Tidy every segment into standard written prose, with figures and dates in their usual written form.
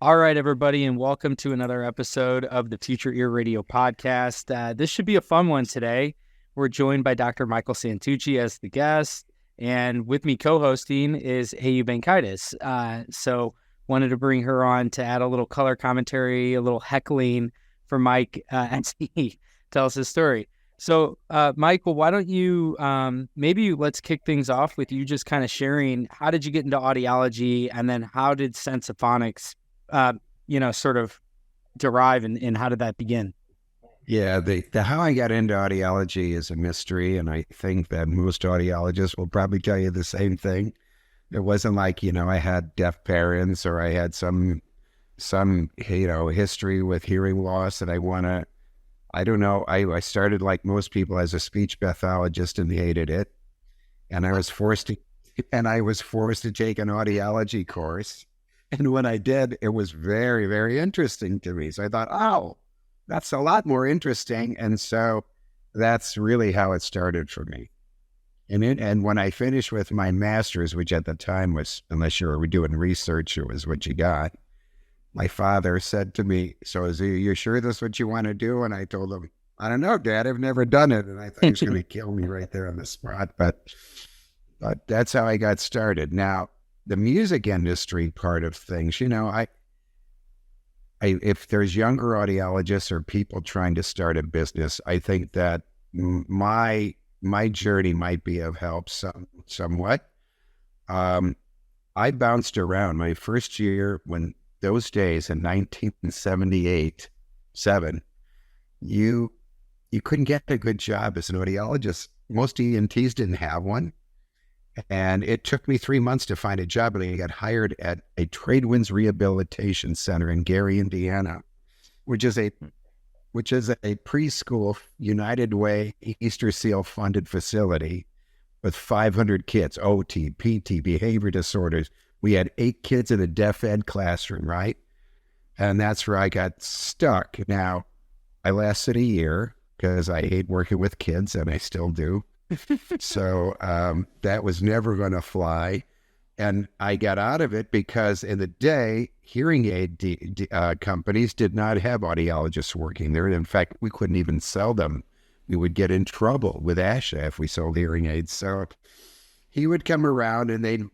All right, everybody, and welcome to another episode of the Future Ear Radio podcast. This should be a fun one today. We're joined by Dr. Michael Santucci as the guest, and with me co-hosting is A.U. Bankaitis. So wanted to bring her on to add a little color commentary, a little heckling for Mike as he tells his story. So, Michael, why don't you maybe let's kick things off with you just kind of sharing how did you get into audiology, and then how did Sensaphonics sort of derive and how did that begin? Yeah, the how I got into audiology is a mystery, and I think that most audiologists will probably tell you the same thing. It wasn't like, I had deaf parents or I had some history with hearing loss that I don't know. I started like most people as a speech pathologist and hated it. And I was forced to take an audiology course. And when I did, it was very, very interesting to me. So I thought, oh, that's a lot more interesting. And so that's really how it started for me. And when I finished with my master's, which at the time was, unless you were doing research, it was what you got. My father said to me, so you're sure this is what you want to do? And I told him, I don't know, Dad, I've never done it. And I thought he was going to kill me right there on the spot. But that's how I got started. Now, the music industry part of things, if there's younger audiologists or people trying to start a business, I think that my journey might be of help somewhat. I bounced around my first year when those days in 1978, you couldn't get a good job as an audiologist. Most ENTs didn't have one. And it took me 3 months to find a job, and I got hired at a Tradewinds Rehabilitation Center in Gary, Indiana, which is a preschool United Way Easter Seal funded facility with 500 kids, OT, PT, behavior disorders. We had 8 kids in a deaf ed classroom, right? And that's where I got stuck. Now, I lasted a year because I hate working with kids, and I still do. So that was never going to fly. And I got out of it because in the day, hearing aid companies did not have audiologists working there. In fact, we couldn't even sell them. We would get in trouble with ASHA if we sold hearing aids. So he would come around and they'd,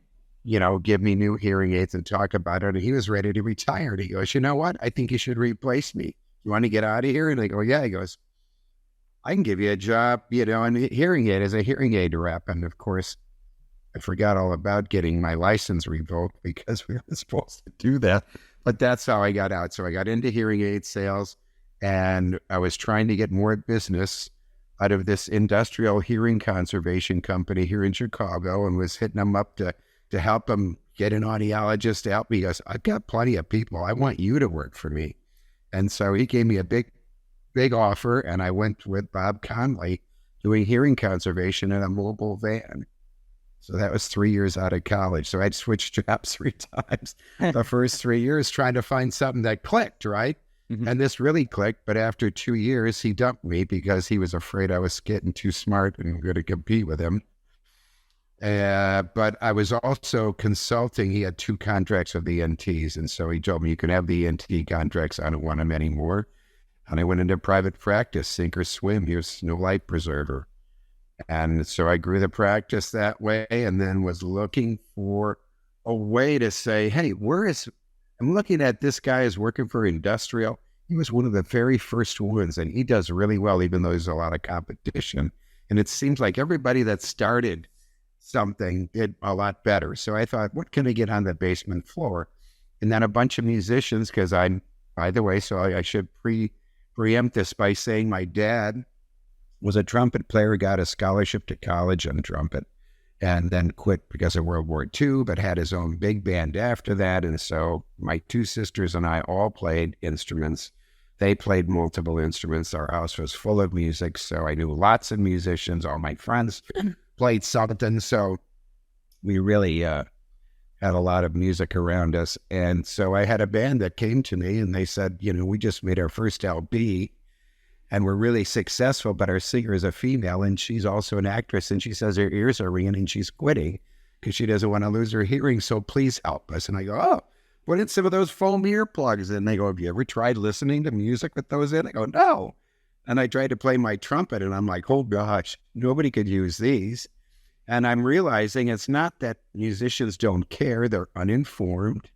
give me new hearing aids and talk about it. And he was ready to retire. And he goes, you know what? I think you should replace me. You want to get out of here? And I go, yeah. He goes, I can give you a job, in hearing aid as a hearing aid rep. And of course, I forgot all about getting my license revoked because we were supposed to do that. But that's how I got out. So I got into hearing aid sales, and I was trying to get more business out of this industrial hearing conservation company here in Chicago, and was hitting them up to help them get an audiologist to help me. He goes, I've got plenty of people. I want you to work for me. And so he gave me a big offer, and I went with Bob Conley doing hearing conservation in a mobile van. So that was 3 years out of college. So I'd switched jobs 3 times the first 3 years trying to find something that clicked, right? Mm-hmm. And this really clicked. But after 2 years, he dumped me because he was afraid I was getting too smart and going to compete with him. But I was also consulting. He had 2 contracts with the ENTs. And so he told me, you can have the ENT contracts. I don't want them anymore. And I went into private practice, sink or swim. Here's no life preserver. And so I grew the practice that way, and then was looking for a way to say, hey, I'm looking at this guy is working for industrial. He was one of the very first ones, and he does really well, even though there's a lot of competition. And it seems like everybody that started something did a lot better. So I thought, what can I get on the basement floor? And then a bunch of musicians, because by the way, so I should preempt this by saying my dad was a trumpet player, got a scholarship to college on trumpet, and then quit because of World War II, but had his own big band after that. And so my 2 sisters and I all played instruments. They played multiple instruments. Our house was full of music, so I knew lots of musicians. All my friends played something, so we really had a lot of music around us. And so I had a band that came to me, and they said, we just made our first LP, and we're really successful, but our singer is a female, and she's also an actress, and she says her ears are ringing, and she's quitting because she doesn't want to lose her hearing, so please help us. And I go, oh, put in some of those foam earplugs. And they go, have you ever tried listening to music with those in? I go, no. And I tried to play my trumpet, and I'm like, oh gosh, nobody could use these. And I'm realizing it's not that musicians don't care, they're uninformed,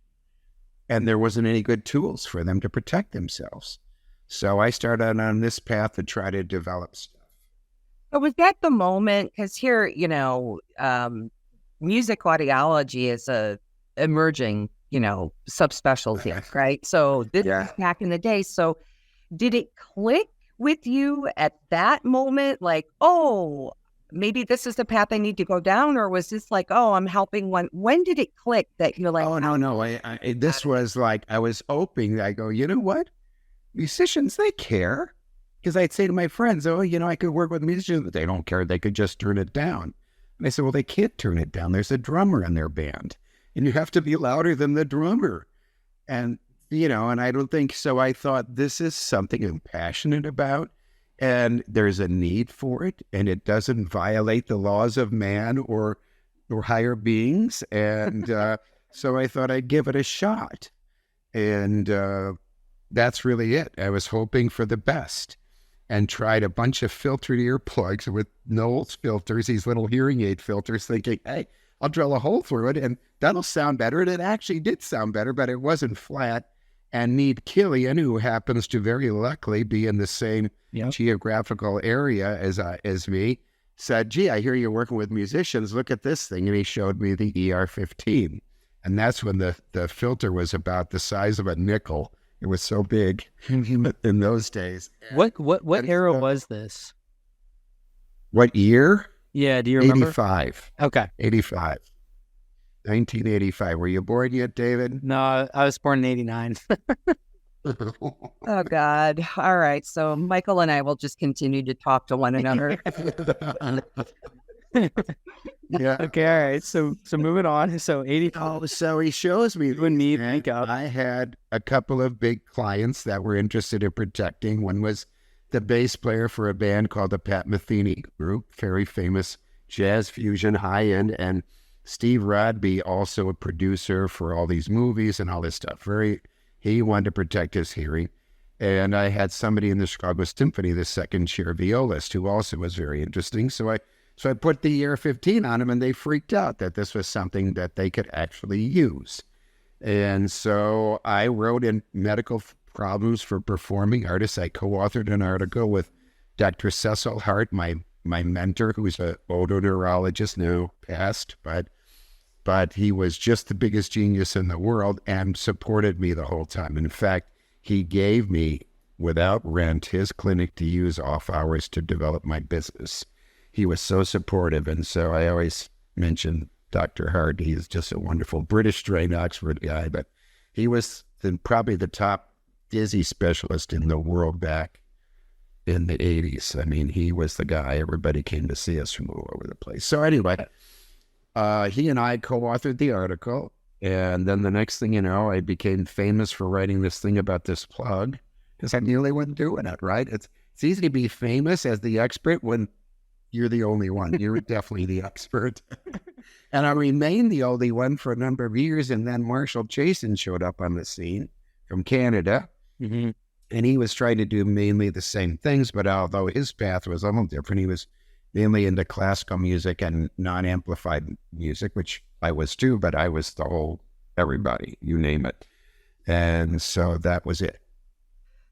and there wasn't any good tools for them to protect themselves. So I started on this path to try to develop stuff. But was that the moment? Because here, music audiology is a emerging, subspecialty, right? So this is back in the day. So did it click with you at that moment? Like, oh, maybe this is the path I need to go down? Or was this like, oh, I'm helping one? When did it click that you're like, oh, no. This was like, I was hoping, I go, you know what? Musicians, they care. Because I'd say to my friends, oh, I could work with musicians, but they don't care. They could just turn it down. And I said, well, they can't turn it down. There's a drummer in their band, and you have to be louder than the drummer. And, and I don't think so. I thought, this is something I'm passionate about, and there's a need for it, and it doesn't violate the laws of man or higher beings. And so I thought I'd give it a shot. And that's really it. I was hoping for the best, and tried a bunch of filtered earplugs with Knowles filters, these little hearing aid filters, thinking, hey, I'll drill a hole through it and that'll sound better. And it actually did sound better, but it wasn't flat. And Need Killian, who happens to very luckily be in the same geographical area as me, said, gee, I hear you're working with musicians. Look at this thing. And he showed me the ER15. And that's when the filter was about the size of a nickel. It was so big in those days. What era was this? What year? Yeah, do you remember? 85. Okay. 85. 1985. Were you born yet, David? No, I was born in 89. Oh, God. All right. So Michael and I will just continue to talk to one another. Yeah. Okay. All right. So moving on. So 80. Oh, so he shows me. You and me make up. I had a couple of big clients that were interested in protecting. One was the bass player for a band called the Pat Metheny Group, very famous jazz fusion, high end, and Steve Rodby, also a producer for all these movies and all this stuff. He wanted to protect his hearing. And I had somebody in the Chicago Symphony, the second chair violist, who also was very interesting. So I put the ER15 on them, and they freaked out that this was something that they could actually use. And so I wrote in Medical Problems for Performing Artists. I co-authored an article with Dr. Cecil Hart, my mentor, who's an otoneurologist, now passed, but he was just the biggest genius in the world and supported me the whole time. In fact, he gave me, without rent, his clinic to use off hours to develop my business. He was so supportive, and so I always mention Dr. Hart. He is just a wonderful British-trained Oxford guy, but he was probably the top dizzy specialist in the world back in the 80s. I mean, he was the guy. Everybody came to see us from all over the place. So anyway, he and I co-authored the article, and then the next thing you know, I became famous for writing this thing about this plug, because I'm the only one doing it, right? It's easy to be famous as the expert when you're the only one. You're definitely the expert. And I remained the only one for a number of years, and then Marshall Chasin showed up on the scene from Canada, and he was trying to do mainly the same things, but although his path was a little different, he was mainly into classical music and non-amplified music, which I was too, but I was the whole everybody, you name it. And so that was it.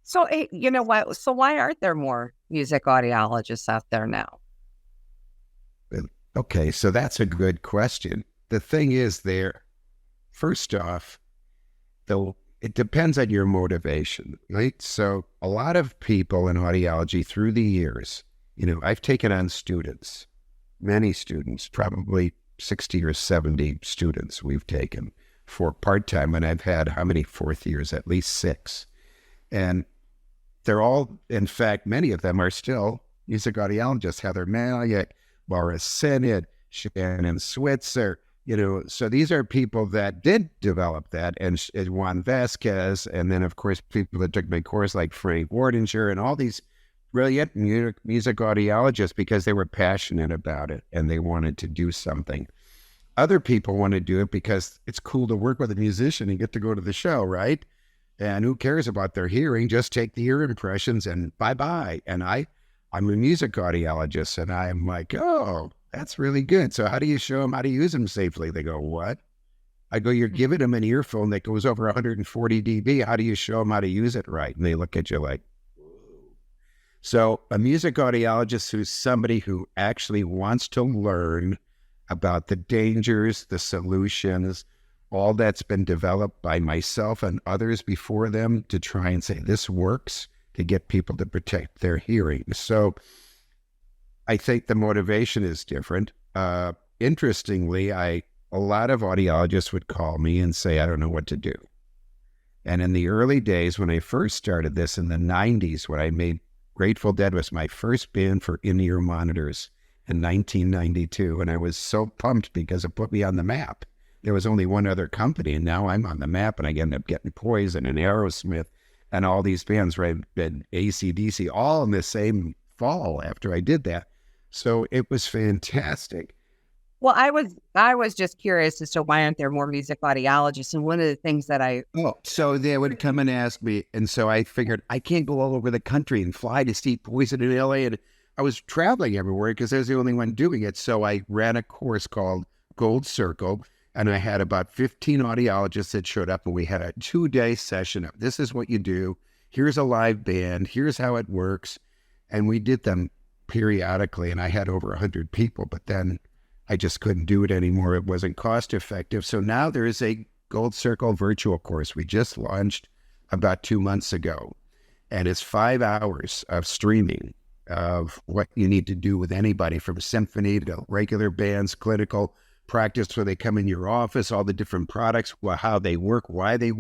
So, you know what? So why aren't there more music audiologists out there now? Okay, so that's a good question. The thing is first off, though, it depends on your motivation, right? So a lot of people in audiology through the years, I've taken on students, many students, probably 60 or 70 students we've taken for part-time, and I've had how many fourth years? At least 6. And they're all, in fact, many of them are still music audiologists. Heather Maliak, Laura Sennett, Shannon Switzer, so these are people that did develop that, and Juan Vasquez, and then, of course, people that took my course like Frank Wardinger and all these brilliant music audiologists, because they were passionate about it and they wanted to do something. Other people want to do it because it's cool to work with a musician and get to go to the show, right? And who cares about their hearing? Just take the ear impressions and bye-bye. And I'm a music audiologist, and I'm like, oh, that's really good. So how do you show them how to use them safely? They go, what? I go, you're giving them an earphone that goes over 140 dB. How do you show them how to use it right? And they look at you like, whoa. So a music audiologist who's somebody who actually wants to learn about the dangers, the solutions, all that's been developed by myself and others before them to try and say this works to get people to protect their hearing. So I think the motivation is different. Interestingly, a lot of audiologists would call me and say, I don't know what to do. And in the early days, when I first started this in the 90s, when I made Grateful Dead was my first band for in-ear monitors in 1992. And I was so pumped because it put me on the map. There was only one other company, and now I'm on the map, and I end up getting Poison and Aerosmith and all these bands, right? And AC/DC, all in the same fall after I did that. So it was fantastic. Well, I was just curious as to why aren't there more music audiologists? And one of the things that so they would come and ask me, and so I figured I can't go all over the country and fly to see Poison in LA, and I was traveling everywhere because I was the only one doing it. So I ran a course called Gold Circle, and I had about 15 audiologists that showed up, and we had a 2-day session of this is what you do. Here's a live band. Here's how it works. And we did them periodically, and I had over 100 people, but then I just couldn't do it anymore. It wasn't cost effective. So now there is a Gold Circle virtual course we just launched about 2 months ago. And it's 5 hours of streaming of what you need to do with anybody from symphony to regular bands, clinical practice where they come in your office, all the different products, how they work, why they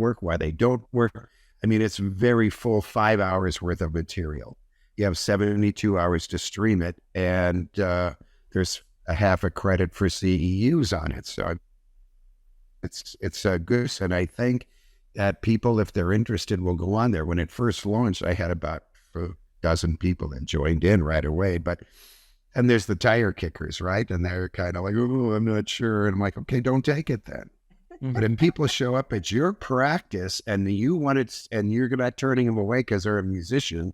don't work. I mean, it's very full 5 hours worth of material. You have 72 hours to stream it, and there's a half a credit for CEUs on it. So it's a good, and I think that people, if they're interested, will go on there. When it first launched, I had about a dozen people that joined in right away, and there's the tire kickers, right? And they're kind of like, oh, I'm not sure. And I'm like, okay, don't take it then. Mm-hmm. But if people show up at your practice and you want it, and you're not turning them away because they're a musician,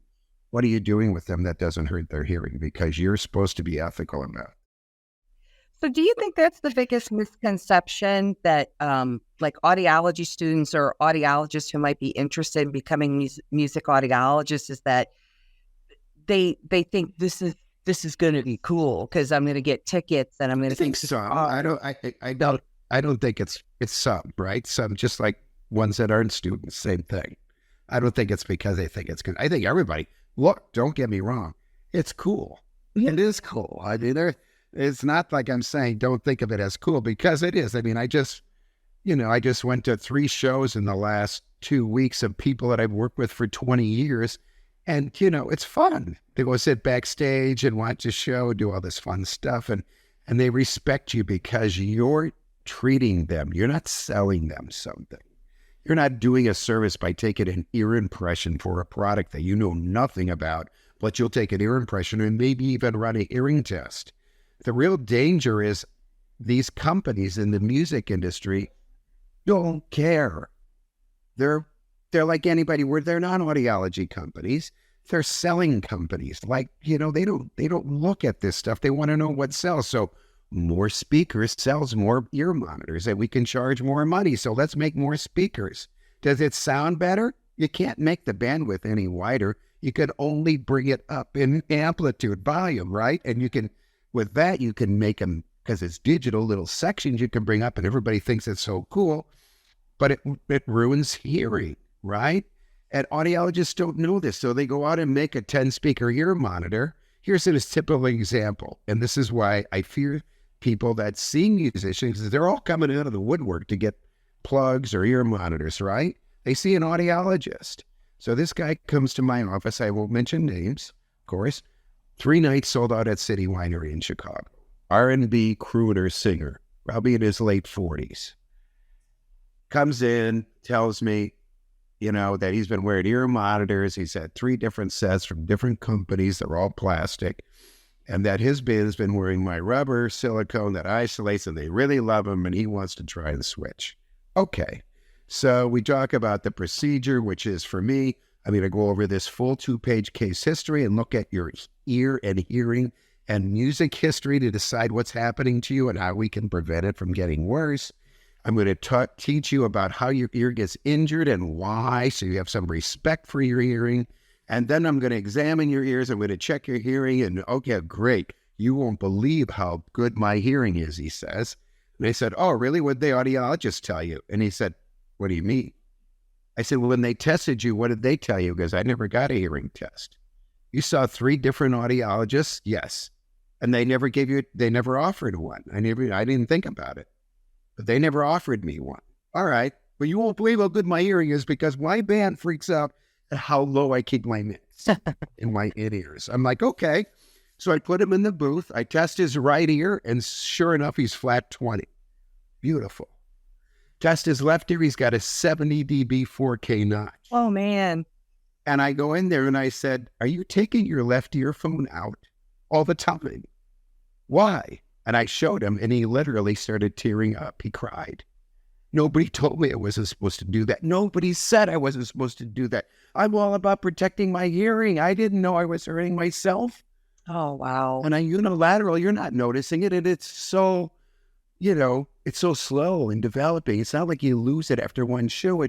what are you doing with them that doesn't hurt their hearing? Because you're supposed to be ethical in that. So do you think that's the biggest misconception that like audiology students or audiologists who might be interested in becoming music audiologists is that they think this is going to be cool because I'm going to get tickets and I'm going to think so. I don't think it's some, right? Some just like ones that aren't students, same thing. I don't think it's because they think it's good. I think everybody, look, don't get me wrong. It's cool. It is cool. I mean, it's not like I'm saying don't think of it as cool because it is. I mean, I just went to 3 shows in the last 2 weeks of people that I've worked with for 20 years. And, it's fun to go sit backstage and watch a show, do all this fun stuff. And they respect you because you're treating them. You're not selling them something. You're not doing a service by taking an ear impression for a product that you know nothing about, but you'll take an ear impression and maybe even run a hearing test. The real danger is these companies in the music industry don't care. They're like anybody where they're not audiology companies. They're selling companies. Like, they don't look at this stuff. They want to know what sells. So more speakers sells more ear monitors and we can charge more money. So let's make more speakers. Does it sound better? You can't make the bandwidth any wider. You can only bring it up in amplitude, volume, right? And with that, you can make them, because it's digital, little sections you can bring up and everybody thinks it's so cool, but it ruins hearing, right? And audiologists don't know this, so they go out and make a 10-speaker ear monitor. Here's a typical example, and this is why I fear people that see musicians, they're all coming out of the woodwork to get plugs or ear monitors, right? They see an audiologist. So this guy comes to my office, I won't mention names, of course, 3 nights sold out at City Winery in Chicago. R&B crooner singer, probably in his late 40s. Comes in, tells me, that he's been wearing ear monitors. He's had 3 different sets from different companies. They're all plastic. and that his band's been wearing my rubber silicone that isolates, and they really love him, and he wants to try the switch. Okay. So we talk about the procedure, which is, for me, I'm going to go over this full 2-page case history and look at your ear and hearing and music history to decide what's happening to you and how we can prevent it from getting worse. I'm going to teach you about how your ear gets injured and why, so you have some respect for your hearing. And then I'm going to examine your ears. I'm going to check your hearing, and okay, great. You won't believe how good my hearing is, he says. And I said, oh, really? What did the audiologist tell you? And he said, what do you mean? I said, well, when they tested you, what did they tell you? Because I never got a hearing test. You saw 3 different audiologists? Yes. And they never offered one. I didn't think about it. But they never offered me one. All right. But you won't believe how good my hearing is because my band freaks out at how low I keep my mids in my in-ears. I'm like, okay. So I put him in the booth. I test his right ear, and sure enough, he's flat 20. Beautiful. Test his left ear. He's got a 70 dB 4K notch. Oh, man. And I go in there and I said, are you taking your left earphone out all the time? Why? And I showed him, and he literally started tearing up. He cried. Nobody told me I wasn't supposed to do that. Nobody said I wasn't supposed to do that. I'm all about protecting my hearing. I didn't know I was hurting myself. Oh, wow. And unilateral, you're not noticing it. And it's so, it's so slow in developing. It's not like you lose it after one show.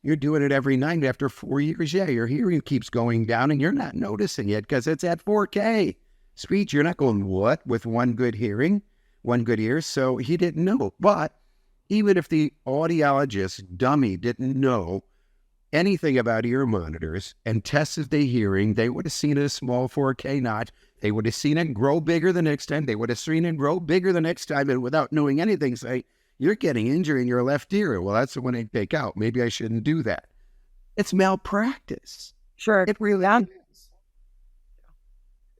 You're doing it every night. After 4 years, your hearing keeps going down, and you're not noticing it because it's at 4K. Speech, you're not going, what, with one good ear? So he didn't know. But even if the audiologist, dummy, didn't know anything about ear monitors and tested the hearing, they would have seen a small 4K notch. They would have seen it grow bigger the next time. They would have seen it grow bigger the next time, and without knowing anything, say, you're getting injury in your left ear. Well, that's the one I take out. Maybe I shouldn't do that. It's malpractice. Sure. It really is.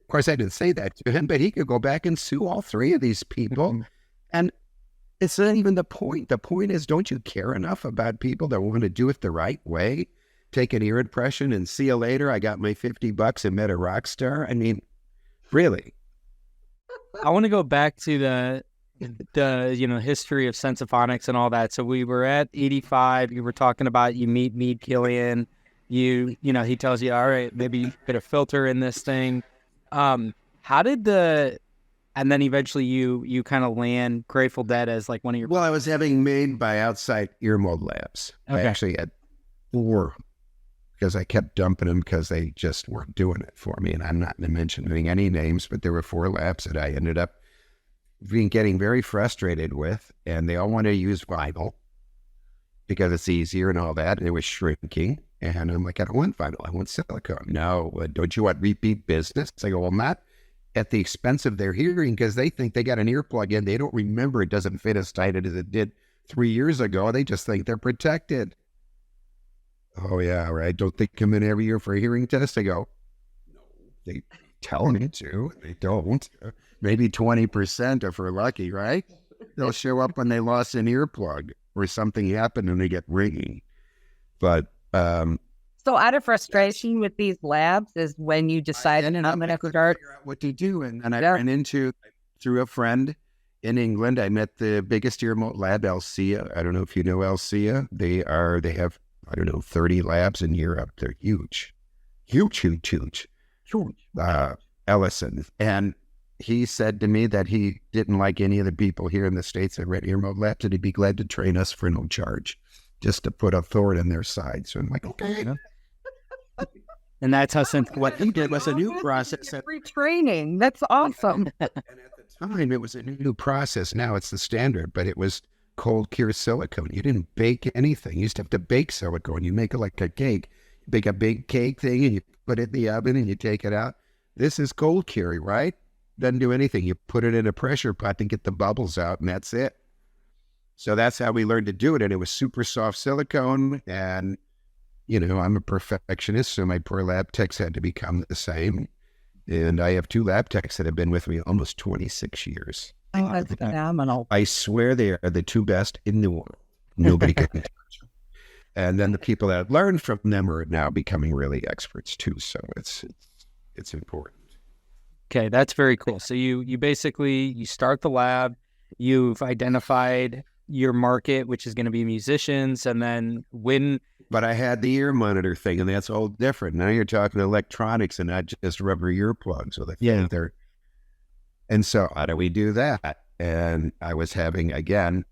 Of course, I didn't say that to him, but he could go back and sue all 3 of these people. And it's not even the point. The point is, don't you care enough about people that want to do it the right way? Take an ear impression and see you later. I got my $50 and met a rock star. I mean, really? I want to go back to the history of Sensaphonics and all that. So we were at 85. You were talking about you meet Killian. He tells you, all right, maybe you put a filter in this thing. How did and then eventually you kind of land Grateful Dead as like one of your... Well, I was having made by outside earmold labs. Okay. I actually had 4 because I kept dumping them because they just weren't doing it for me. And I'm not mentioning any names, but there were 4 labs that I ended up getting very frustrated with. And they all wanted to use vinyl because it's easier and all that. And it was shrinking. And I'm like, I don't want vinyl. I want silicone. No, don't you want repeat business? I go, well, not at the expense of their hearing, because they think they got an earplug in. They don't remember it doesn't fit as tight as it did 3 years ago. They just think they're protected. Oh, yeah, right. Don't they come in every year for a hearing test? I go, no, they tell me to. They don't. Maybe 20% if we're lucky, right? They'll show up when they lost an earplug or something happened and they get ringing. But so out of frustration with these labs is when you decided I'm going to start figure out what to do. And I ran through a friend in England. I met the biggest earmold lab, Alcia. I don't know if you know Alcia. They have, 30 labs in Europe. They're huge. Ellison. And he said to me that he didn't like any of the people here in the States that ran earmold labs, and he'd be glad to train us for no charge, just to put a thorn in their side. So I'm like, okay. And that's how what he did was a new process. Retraining. That's awesome. And at the time, it was a new process. Now it's the standard, but it was cold cure silicone. You didn't bake anything. You used to have to bake silicone. You make it like a cake. You bake a big cake thing and you put it in the oven and you take it out. This is cold cure, right? Doesn't do anything. You put it in a pressure pot and get the bubbles out, and that's it. So that's how we learned to do it. And it was super soft silicone. And, I'm a perfectionist, so my poor lab techs had to become the same. And I have 2 lab techs that have been with me almost 26 years. Oh, that's phenomenal. I swear they are the 2 best in the world. Nobody can touch them. And then the people that have learned from them are now becoming really experts too. So it's important. Okay, that's very cool. So you basically, you start the lab, you've identified your market, which is going to be musicians, and then when... But I had the ear monitor thing, and that's all different. Now you're talking electronics and not just rubber earplugs with a filter. And so how do we do that? And I was having, again,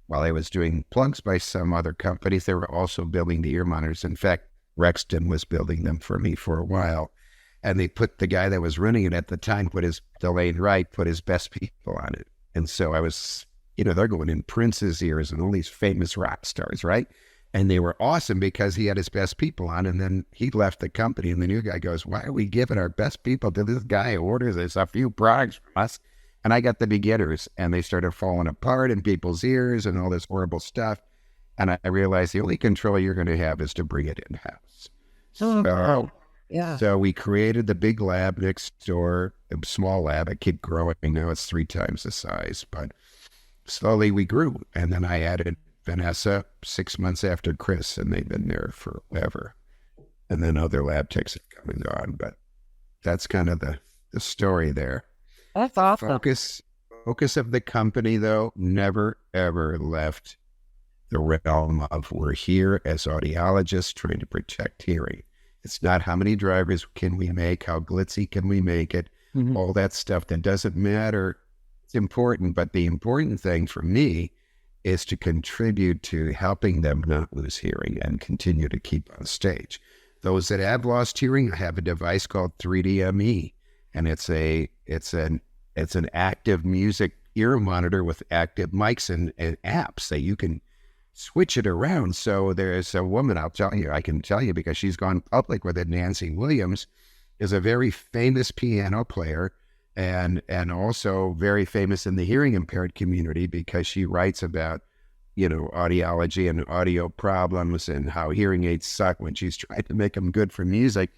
while I was doing plugs by some other companies, they were also building the ear monitors. In fact, Rexton was building them for me for a while. And they put the guy that was running it at the time, put his best people on it. And so I was, they're going in Prince's ears and all these famous rock stars, right? And they were awesome because he had his best people on. And then he left the company, and the new guy goes, why are we giving our best people to this guy who orders us a few products from us? And I got the beginners, and they started falling apart in people's ears and all this horrible stuff. And I realized the only control you're going to have is to bring it in-house. So we created the big lab next door, a small lab. It kept growing. Now it's 3 times the size, but slowly we grew. And then I added Vanessa 6 months after Chris, and they've been there forever. And then other lab techs have come and gone, but that's kind of the story there. That's awesome. Focus of the company, though, never, ever left the realm of we're here as audiologists trying to protect hearing. It's not how many drivers can we make, how glitzy can we make it, all that stuff that doesn't matter. It's important, but the important thing for me is to contribute to helping them not lose hearing and continue to keep on stage. Those that have lost hearing, I have a device called 3D-ME, and it's an active music ear monitor with active mics and apps that you can switch it around. So there's a woman, I can tell you because she's gone public with it, Nancy Williams, is a very famous piano player and also very famous in the hearing impaired community because she writes about, audiology and audio problems and how hearing aids suck when she's trying to make them good for music.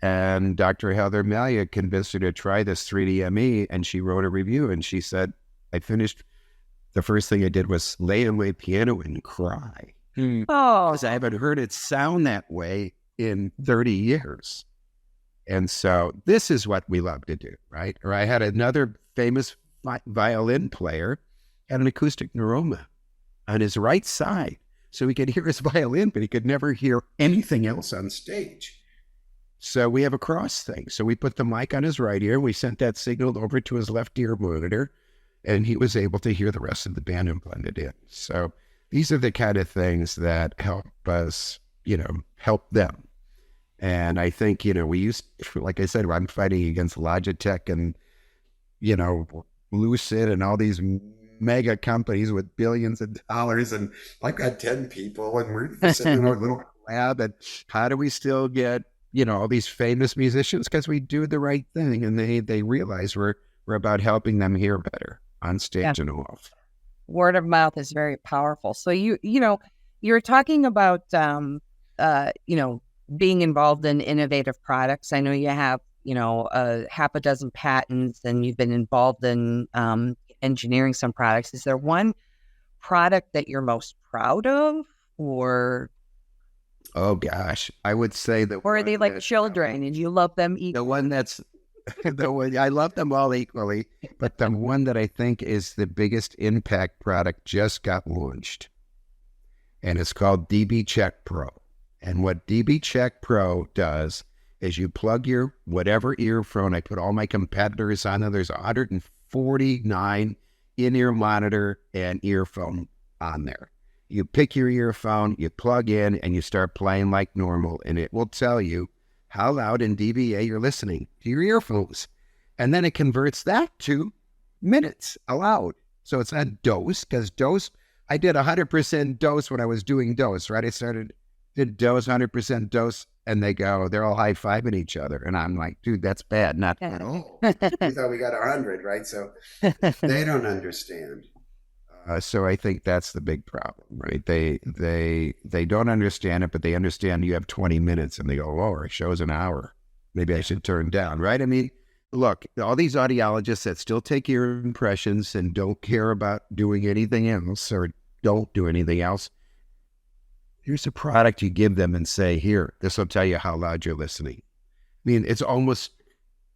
And Dr. Heather Malia convinced her to try this 3D-ME, and she wrote a review, and she said, the first thing I did was lay on my piano and cry. Because I haven't heard it sound that way in 30 years. And so this is what we love to do, right? Or I had another famous violin player had an acoustic neuroma on his right side. So he could hear his violin, but he could never hear anything else on stage. So we have a cross thing. So we put the mic on his right ear. We sent that signal over to his left ear monitor, and he was able to hear the rest of the band and blend it in. So these are the kind of things that help us, help them. And I think, like I said, I'm fighting against Logitech and, Lucid and all these mega companies with billions of dollars. And I've got 10 people and we're sitting in our little lab. And how do we still get, all these famous musicians? Because we do the right thing. And they realize we're about helping them hear better on stage and off. Word of mouth is very powerful. So you're talking about, being involved in innovative products. I know you have, half a dozen patents, and you've been involved in engineering some products. Is there one product that you're most proud of, or? Oh gosh, I would say that. Or are they like children, and you love them equally? The one that's the one I love them all equally, but the one that I think is the biggest impact product just got launched, and it's called DB Check Pro. And what DB Check Pro does is you plug your whatever earphone. I put all my competitors on there. There's 149 in-ear monitor and earphone on there. You pick your earphone, you plug in, and you start playing like normal, and it will tell you how loud in dBA you're listening to your earphones. And then it converts that to minutes allowed. So it's not dose, because dose, I did 100% dose when I was doing dose, right? Did dose, 100% dose, and they're all high-fiving each other. And I'm like, dude, that's bad. Not at all. We thought we got 100, right? So they don't understand. So I think that's the big problem, right? They don't understand it, but they understand you have 20 minutes, and they go, oh, our show's an hour. Maybe I should turn down, right? I mean, look, all these audiologists that still take ear impressions and don't care about doing anything else or don't do anything else, here's a product you give them and say, here, this will tell you how loud you're listening. I mean, it's almost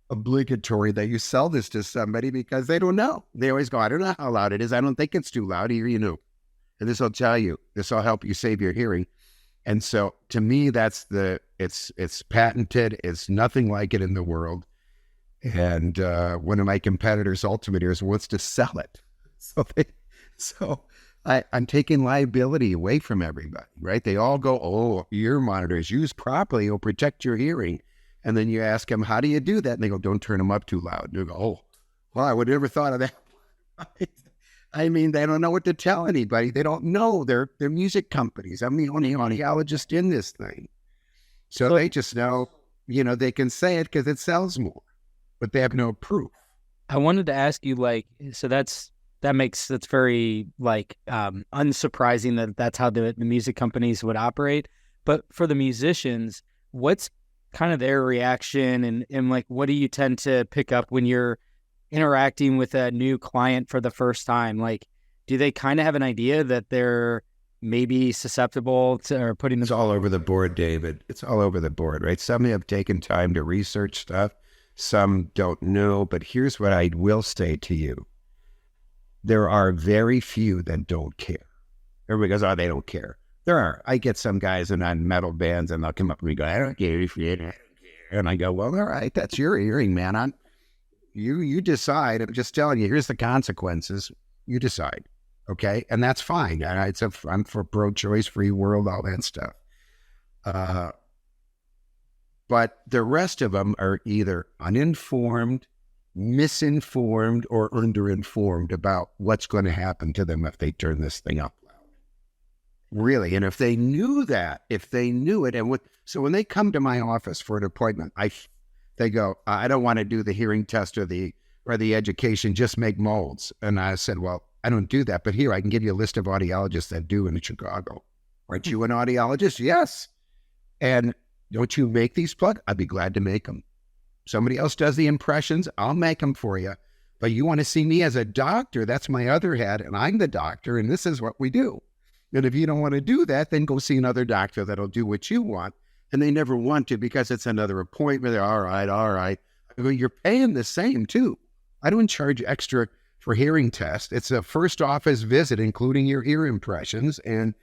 obligatory that you sell this to somebody because they don't know. They always go, I don't know how loud it is. I don't think it's too loud. Here, and this will tell you, this will help you save your hearing. And so to me, that's it's patented. It's nothing like it in the world. And one of my competitors, Ultimate Ears, wants to sell it. So I'm taking liability away from everybody, right? They all go, oh, ear monitors used properly will protect your hearing. And then you ask them, how do you do that? And they go, don't turn them up too loud. And they go, oh, well, I would have never thought of that. I mean, they don't know what to tell anybody. They don't know. They're music companies. I'm the only audiologist in this thing. So they just know, they can say it because it sells more, but they have no proof. I wanted to ask you, so that's very unsurprising that's how the music companies would operate. But for the musicians, what's kind of their reaction and what do you tend to pick up when you're interacting with a new client for the first time? Do they kind of have an idea that they're maybe susceptible to or putting It's all over the board, David. It's all over the board, right? Some have taken time to research stuff. Some don't know. But here's what I will say to you. There are very few that don't care. Everybody goes, oh, they don't care. There are. I get some guys in on metal bands and they'll come up and me go, I don't care if you don't care. And I go, well, all right, that's your hearing, man. You decide. I'm just telling you, here's the consequences. You decide. Okay. And that's fine. I'm for pro-choice, free world, all that stuff. But the rest of them are either uninformed, misinformed, or underinformed about what's going to happen to them if they turn this thing up loud. Really. And if they knew it, so when they come to my office for an appointment, they go, I don't want to do the hearing test or the education, just make molds. And I said, well, I don't do that, but here, I can give you a list of audiologists that do in Chicago. Aren't you an audiologist? Yes. And don't you make these plugs? I'd be glad to make them. Somebody else does the impressions, I'll make them for you. But you want to see me as a doctor, that's my other hat, and I'm the doctor, and this is what we do. And if you don't want to do that, then go see another doctor that'll do what you want. And they never want to because it's another appointment. They're all right. I go, you're paying the same too. I don't charge extra for hearing tests. It's a first office visit, including your ear impressions. And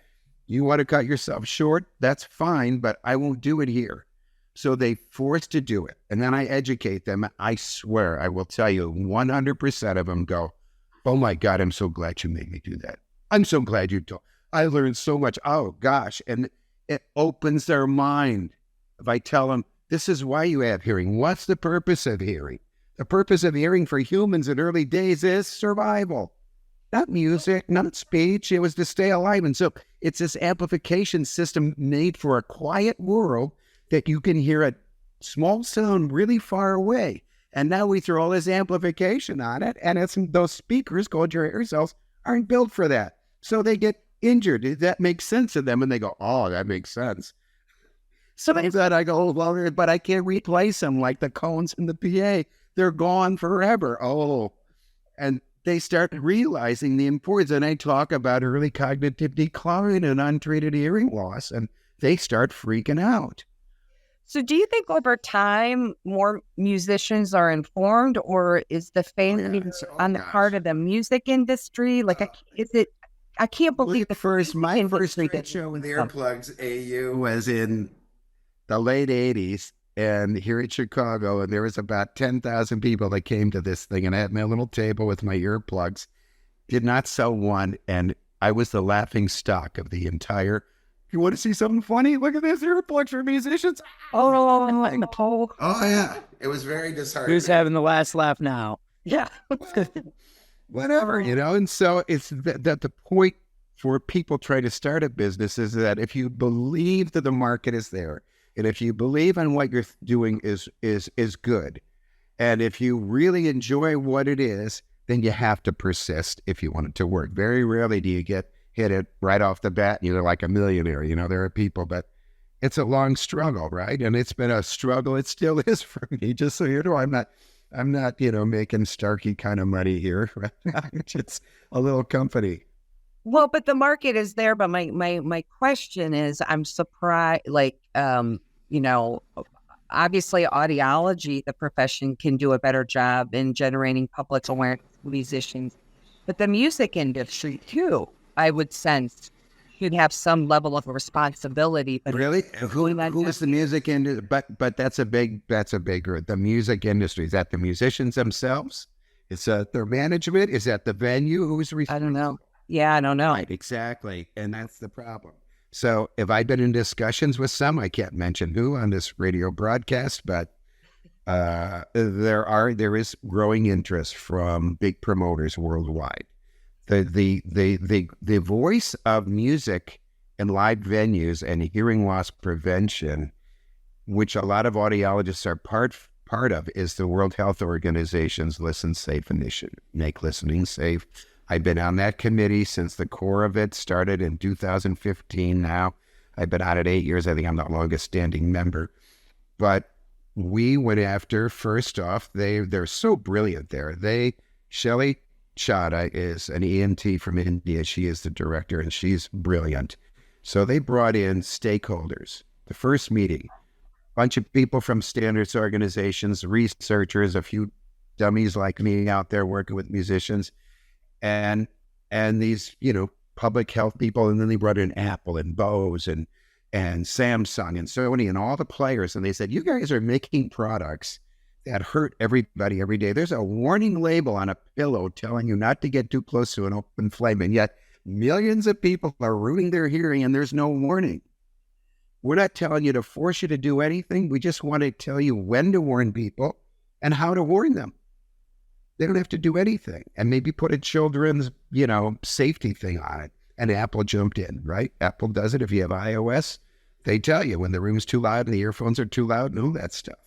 you want to cut yourself short, that's fine, but I won't do it here. So they force to do it. And then I educate them. I swear, I will tell you, 100% of them go, oh my God, I'm so glad you made me do that. I'm so glad you told. I learned so much. Oh gosh. And it opens their mind. If I tell them, this is why you have hearing. What's the purpose of hearing? The purpose of hearing for humans in early days is survival. Not music, not speech. It was to stay alive. And so it's this amplification system made for a quiet world that you can hear a small sound really far away. And now we throw all this amplification on it. And those speakers called your ear cells aren't built for that. So they get injured. That makes sense to them. And they go, oh, that makes sense. So that I go, well, but I can't replace them like the cones in the PA. They're gone forever. Oh, and they start realizing the importance. And I talk about early cognitive decline and untreated hearing loss, and they start freaking out. So do you think over time more musicians are informed, or is the failure on the part of the music industry? I can't believe my first show with earplugs AU was in the late 80s and here in Chicago, and there was about 10,000 people that came to this thing, and I had my little table with my earplugs, did not sell one, and I was the laughing stock of the entire. You want to see something funny? Look at this earplugs for musicians. Oh yeah. It was very disheartening. Who's having the last laugh now? Yeah. Whatever, and so it's that the point for people trying to start a business is that if you believe that the market is there, and if you believe in what you're doing is good, and if you really enjoy what it is, then you have to persist if you want it to work. Very rarely do you hit it right off the bat, you're like a millionaire. There are people, but it's a long struggle, right? And it's been a struggle. It still is for me, just so you know. I'm not, making Starkey kind of money here. Right? It's a little company. Well, but the market is there. But my question is, I'm surprised, obviously audiology, the profession, can do a better job in generating public awareness of musicians. But the music industry, too, I would sense, should have some level of responsibility. But really, who is the music industry? But that's a big the music industry. Is that the musicians themselves? Is that their management? Is that the venue? Who's responsible? I don't know. Yeah, I don't know. Right, exactly, and that's the problem. So, if I've been in discussions with some, I can't mention who on this radio broadcast, but there is growing interest from big promoters worldwide. The voice of music in live venues and hearing loss prevention, which a lot of audiologists are part of, is the World Health Organization's Listen Safe initiative, Make Listening Safe. I've been on that committee since the core of it started in 2015 now. I've been on it 8 years. I think I'm the longest standing member. But we went after, first off, they're so brilliant there. Shelley Chadha is an ENT from India. She is the director, and she's brilliant. So they brought in stakeholders. The first meeting, a bunch of people from standards organizations, researchers, a few dummies like me out there working with musicians, and these, public health people. And then they brought in Apple and Bose and Samsung and Sony and all the players. And they said, you guys are making products that hurt everybody every day. There's a warning label on a pillow telling you not to get too close to an open flame, and yet millions of people are ruining their hearing and there's no warning. We're not telling you to force you to do anything. We just want to tell you when to warn people and how to warn them. They don't have to do anything, and maybe put a children's, safety thing on it. And Apple jumped in, right? Apple does it. If you have iOS, they tell you when the room's too loud and the earphones are too loud and all that stuff.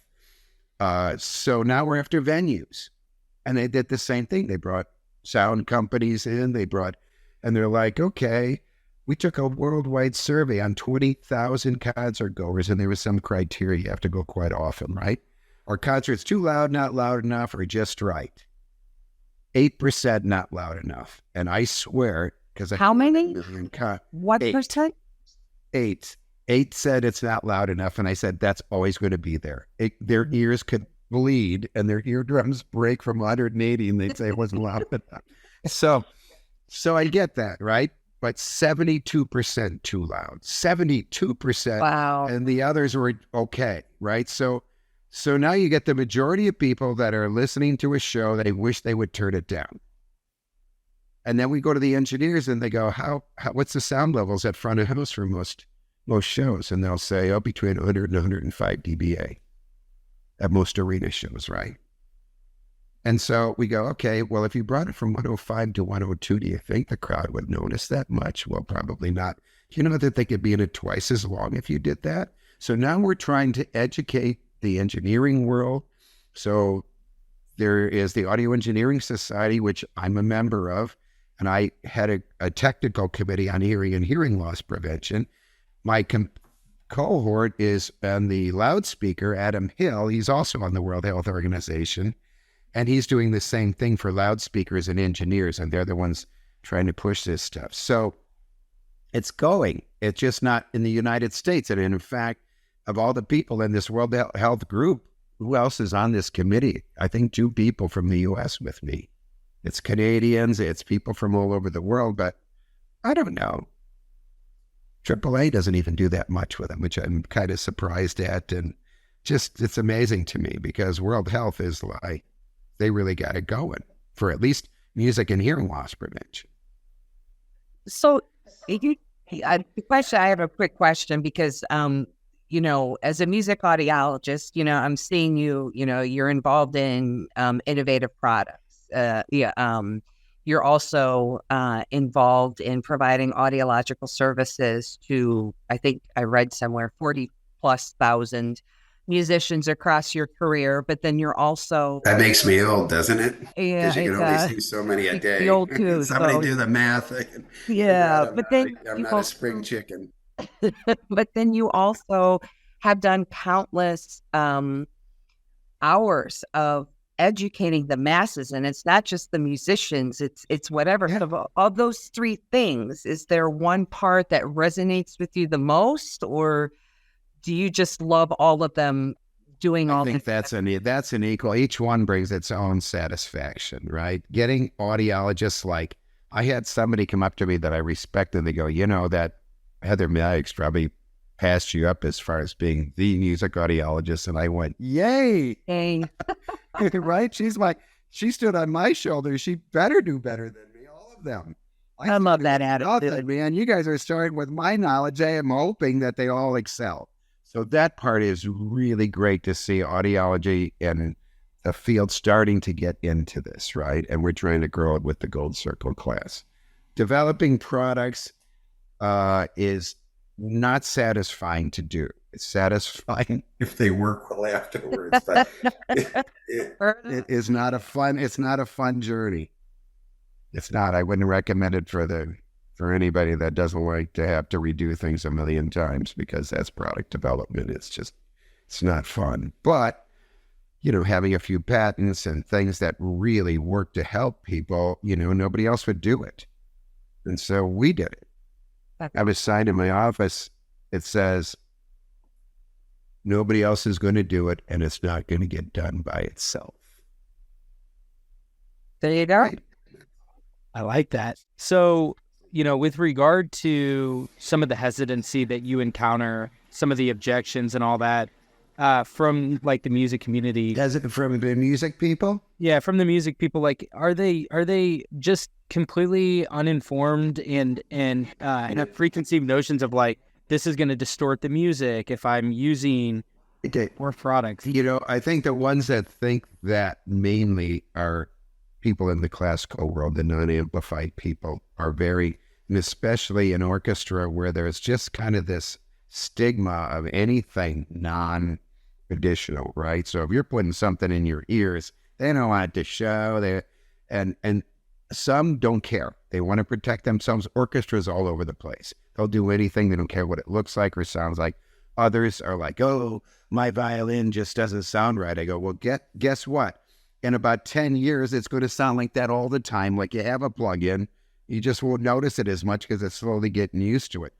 So now we're after venues, and they did the same thing. They brought sound companies in, and they're like, okay, we took a worldwide survey on 20,000 concert goers, and there was some criteria. You have to go quite often, right? Are concerts too loud, not loud enough, or just right? 8% not loud enough. And I swear, because how many? What eight. percent? 8. 8 said it's not loud enough, and I said that's always going to be there. Their ears could bleed and their eardrums break from 180, and they'd say it wasn't loud enough. So I get that, right? But 72% too loud, 72%. Wow. And the others were okay, right? So now you get the majority of people that are listening to a show that they wish they would turn it down. And then we go to the engineers and they go, what's the sound levels at front of house for most shows? And they'll say, between 100 and 105 dBA at most arena shows, right? And so we go, okay, well, if you brought it from 105 to 102, do you think the crowd would notice that much? Well, probably not. You know that they could be in it twice as long if you did that? So now we're trying to educate the engineering world. So there is the Audio Engineering Society, which I'm a member of, and I had a technical committee on hearing and hearing loss prevention. My cohort is on the loudspeaker, Adam Hill. He's also on the World Health Organization, and he's doing the same thing for loudspeakers and engineers, and they're the ones trying to push this stuff. So it's going. It's just not in the United States. And in fact, of all the people in this World Health group, who else is on this committee? I think 2 people from the U.S. with me. It's Canadians, it's people from all over the world, but I don't know. AAA doesn't even do that much with them, which I'm kind of surprised at. And just, it's amazing to me because World Health is like, they really got it going for at least music and hearing loss prevention. So I have a quick question because, as a music audiologist, I'm seeing you're involved in innovative products. You're also involved in providing audiological services to, I think I read somewhere, 40,000+ musicians across your career. But then you're also... That makes me old, doesn't it? Yeah, because you can only see so many a day. Old too, Somebody do the math. Yeah, but then I'm not a spring chicken. But then you also have done countless hours of educating the masses, and it's not just the musicians, it's whatever. So of those 3 things, is there one part that resonates with you the most, or do you just love all of them doing all I think that's an equal. Each one brings its own satisfaction, right? Getting audiologists, like I had somebody come up to me that I respected. They go, that Heather Meigs probably passed you up as far as being the music audiologist. And I went, yay. Dang. Right? She stood on my shoulders. She better do better than me, all of them. I love that attitude. Man, you guys are starting with my knowledge. I am hoping that they all excel. So that part is really great to see audiology and the field starting to get into this, right? And we're trying to grow it with the Gold Circle class. Developing products is not satisfying to do. It's satisfying if they work well afterwards, but it is not a fun journey. It's not. I wouldn't recommend it for anybody that doesn't like to have to redo things a million times, because that's product development. It's not fun. But, having a few patents and things that really work to help people, nobody else would do it. And so we did it. I have a sign in my office. It says, nobody else is going to do it, and it's not going to get done by itself. There you go. Right? I like that. So, with regard to some of the hesitancy that you encounter, some of the objections and all that, from like the music community. Does it from the music people? Yeah, from the music people, like, are they just completely uninformed and have preconceived notions of like, this is going to distort the music if I'm using more products? I think the ones that think that mainly are people in the classical world, the non-amplified people, are very, and especially in orchestra where there's just kind of this stigma of anything non-traditional, right? So if you're putting something in your ears, they don't want it to show. And some don't care. They want to protect themselves. Orchestras all over the place. They'll do anything. They don't care what it looks like or sounds like. Others are like, oh, my violin just doesn't sound right. I go, well, guess what? In about 10 years, it's going to sound like that all the time. Like you have a plug-in. You just won't notice it as much because it's slowly getting used to it.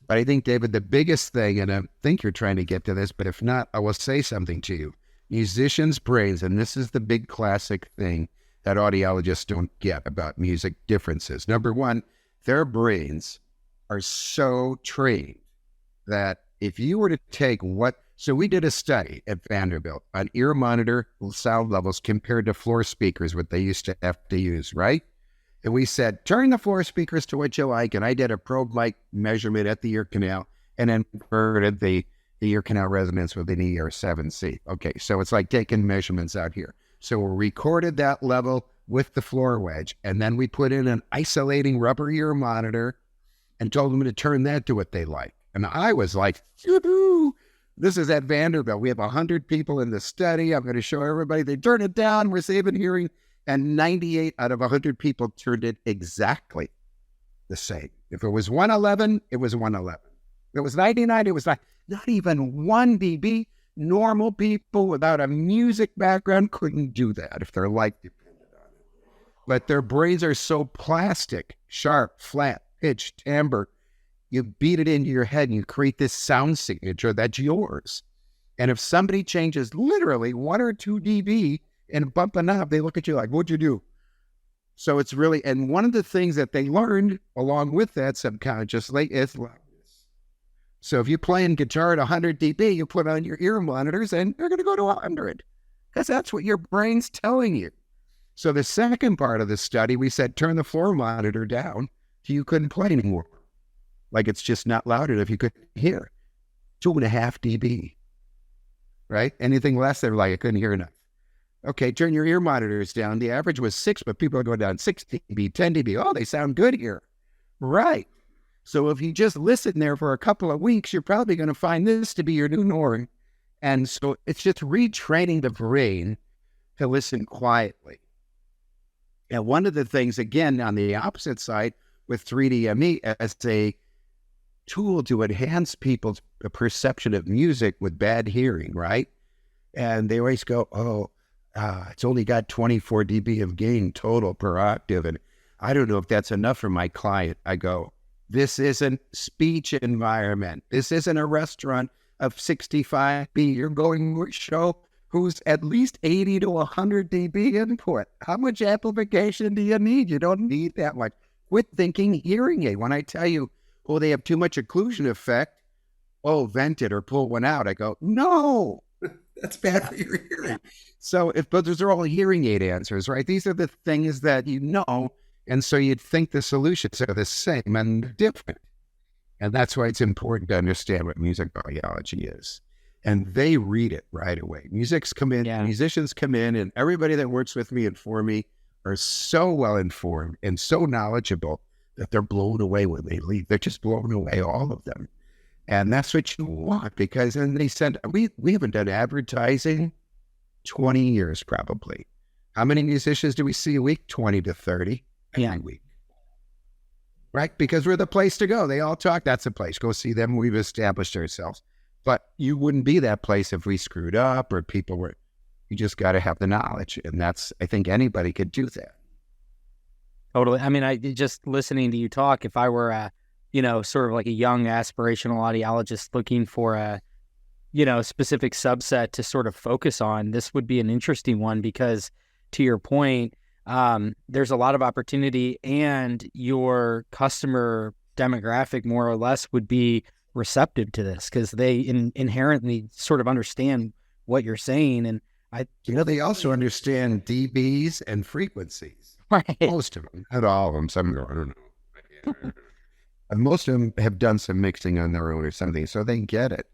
But I think, David, the biggest thing, and I think you're trying to get to this, but if not, I will say something to you. Musicians' brains, and this is the big classic thing that audiologists don't get about music differences. Number one, their brains are so trained that if you were to take so we did a study at Vanderbilt on ear monitor sound levels compared to floor speakers, what they used to have to use, right? And we said, turn the floor speakers to what you like. And I did a probe mic measurement at the ear canal and then converted the ear canal resonance with an ER7C. Okay, so it's like taking measurements out here. So we recorded that level with the floor wedge, and then we put in an isolating rubber ear monitor and told them to turn that to what they like. And I was like, yoo-hoo! This is at Vanderbilt. We have 100 people in the study. I'm going to show everybody. They turn it down. We're saving hearing. And 98 out of 100 people turned it exactly the same. If it was 111, it was 111. If it was 99, it was not even 1 dB. Normal people without a music background couldn't do that if their life depended on it. But their brains are so plastic, sharp, flat, pitch, timbre. You beat it into your head and you create this sound signature that's yours. And if somebody changes literally 1 or 2 dB and bump a knob, they look at you like, what'd you do? So it's really, and one of the things that they learned along with that subconsciously is loudness. So if you're playing guitar at 100 dB, you put on your ear monitors and they're going to go to 100 because that's what your brain's telling you. So the second part of the study, we said, turn the floor monitor down till you couldn't play anymore. Like it's just not loud enough. You couldn't hear 2.5 dB, right? Anything less, they were like, I couldn't hear enough. Okay, turn your ear monitors down. The average was 6, but people are going down 6 dB, 10 dB. Oh, they sound good here. Right. So if you just listen there for a couple of weeks, you're probably going to find this to be your new norm. And so it's just retraining the brain to listen quietly. And one of the things, again, on the opposite side with 3DME as a tool to enhance people's perception of music with bad hearing, right? And they always go, it's only got 24 dB of gain total per octave. And I don't know if that's enough for my client. I go, this isn't speech environment. This isn't a restaurant. of 65 B, you're going to a show who's at least 80 to 100 dB input. How much amplification do you need? You don't need that much. Quit thinking hearing aid. When I tell you, oh, they have too much occlusion effect, oh, vent it or pull one out, I go, no, that's bad for your hearing. So but those are all hearing aid answers, right? These are the things that you know, and so you'd think the solutions are the same and different. And that's why it's important to understand what music audiology is. And they read it right away. Musicians come in, and everybody that works with me and for me are so well informed and so knowledgeable that they're blown away when they leave. They're just blown away, all of them. And that's what you want, because then they said, we haven't done advertising 20 years probably. How many musicians do we see a week? 20 to 30 every week. Right? Because we're the place to go. They all talk, that's the place. Go see them. We've established ourselves. But you wouldn't be that place if we screwed up or people were, you just got to have the knowledge. And I think anybody could do that. Totally. I mean, I just listening to you talk, if I were sort of like a young aspirational audiologist looking for a, specific subset to sort of focus on, this would be an interesting one because to your point, there's a lot of opportunity and your customer demographic more or less would be receptive to this because they inherently sort of understand what you're saying. And they also understand dBs and frequencies. Right. Most of them, not all of them. Some, I don't know. And most of them have done some mixing on their own or something, so they get it.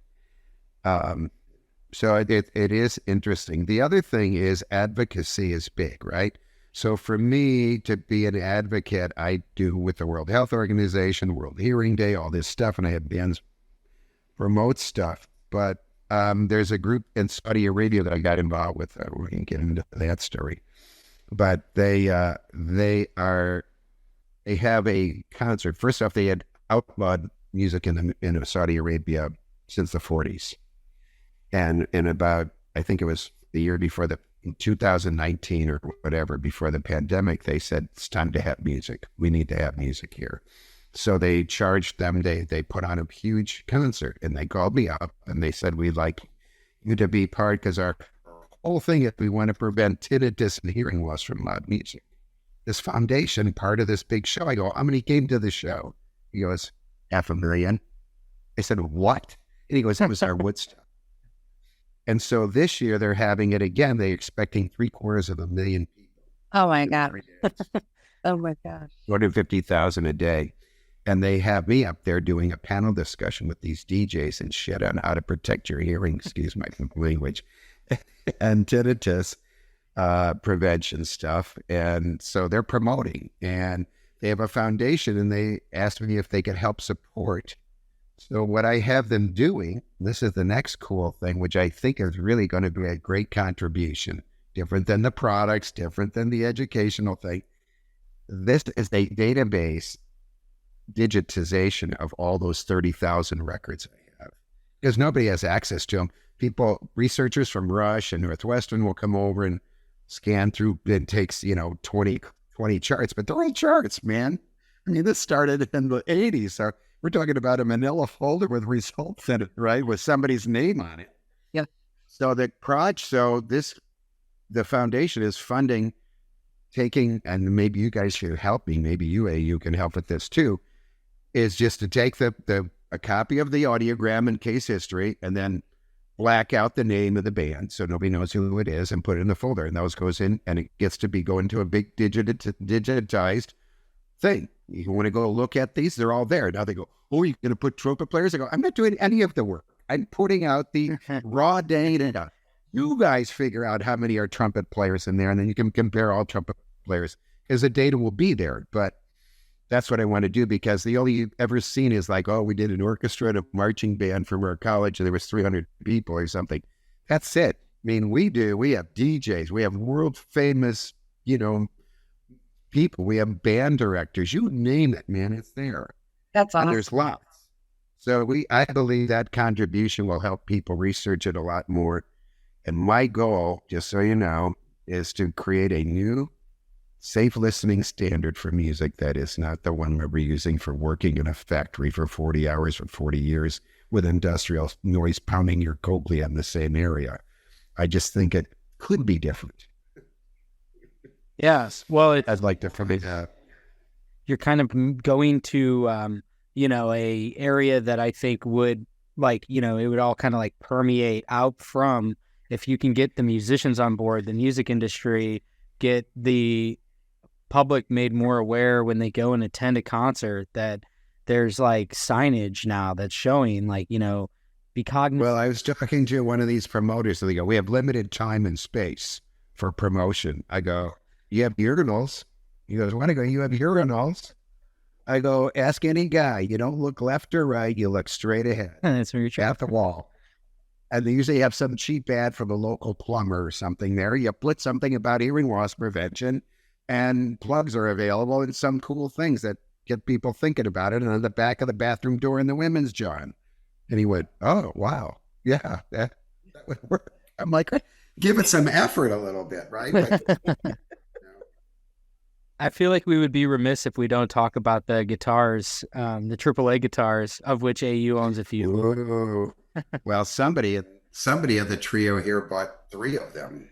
So it is interesting. The other thing is advocacy is big, right? So for me to be an advocate, I do with the World Health Organization, World Hearing Day, all this stuff, and I have bands promote stuff. But there's a group in Saudi Arabia that I got involved with. We can get into that story. But they have a concert. First off, they had outlawed music in Saudi Arabia since the 40s. And in about, I think it was the year before in 2019 or whatever, before the pandemic, they said, it's time to have music. We need to have music here. So they charged them, they put on a huge concert, and they called me up and they said, we'd like you to be part, because our whole thing is we want to prevent tinnitus and hearing loss from loud music. This foundation, part of this big show. I go, how many came to the show? He goes, 500,000. I said, what? And he goes, that was our Woodstock. And so this year they're having it again. They're expecting 750,000 people. Oh my God. Oh my gosh. 250,000 a day. And they have me up there doing a panel discussion with these DJs and shit on how to protect your hearing, excuse my language, and tinnitus prevention stuff. And so they're promoting, and they have a foundation, and they asked me if they could help support. So what I have them doing, this is the next cool thing, which I think is really going to be a great contribution, different than the products, different than the educational thing. This is a database digitization of all those 30,000 records I have, because nobody has access to them. Researchers from Rush and Northwestern will come over and scan through. It takes, 20 charts, but they're all charts, man. I mean, this started in the 80s. So we're talking about a manila folder with results in it, right? With somebody's name on it. Yeah. So the foundation is funding, and maybe you guys should help me. Maybe you can help with this too, is just to take a copy of the audiogram and case history and then black out the name of the band so nobody knows who it is and put it in the folder. And those goes in, and it gets to be going to a big digitized thing. You want to go look at these, they're all there. Now they go, oh, you're going to put trumpet players? I go, I'm not doing any of the work. I'm putting out the raw data. You guys figure out how many are trumpet players in there, and then you can compare all trumpet players, because the data will be there. But that's what I want to do, because the only you've ever seen is like, oh, we did an orchestra and a marching band from our college, and there was 300 people or something. That's it. I mean, we have DJs, we have world famous, people, we have band directors, you name it, man, it's there. That's awesome. And there's lots. So I believe that contribution will help people research it a lot more. And my goal, just so you know, is to create a new safe listening standard for music that is not the one we're using for working in a factory for 40 hours for 40 years with industrial noise pounding your cochlea in the same area. I just think it could be different. Yes. Well, I'd like to from it. You're kind of going to, a area that I think would it would all kind of like permeate out from, if you can get the musicians on board, the music industry, get the public made more aware when they go and attend a concert that there's like signage now that's showing be cognizant. Well, I was talking to one of these promoters, and they go, we have limited time and space for promotion. I go, you have urinals? He goes, what? I go, you have urinals? I go, ask any guy. You don't look left or right. You look straight ahead. That's very true. At the wall. And they usually have some cheap ad from a local plumber or something there. You put something about hearing loss prevention, and plugs are available and some cool things that get people thinking about it. And on the back of the bathroom door in the women's john. And he went, oh, wow. Yeah, that would work. I'm like, give it some effort a little bit, right? But, I feel like we would be remiss if we don't talk about the guitars, the AAA guitars, of which AU owns a few. Ooh. Well, somebody of the trio here bought 3 of them.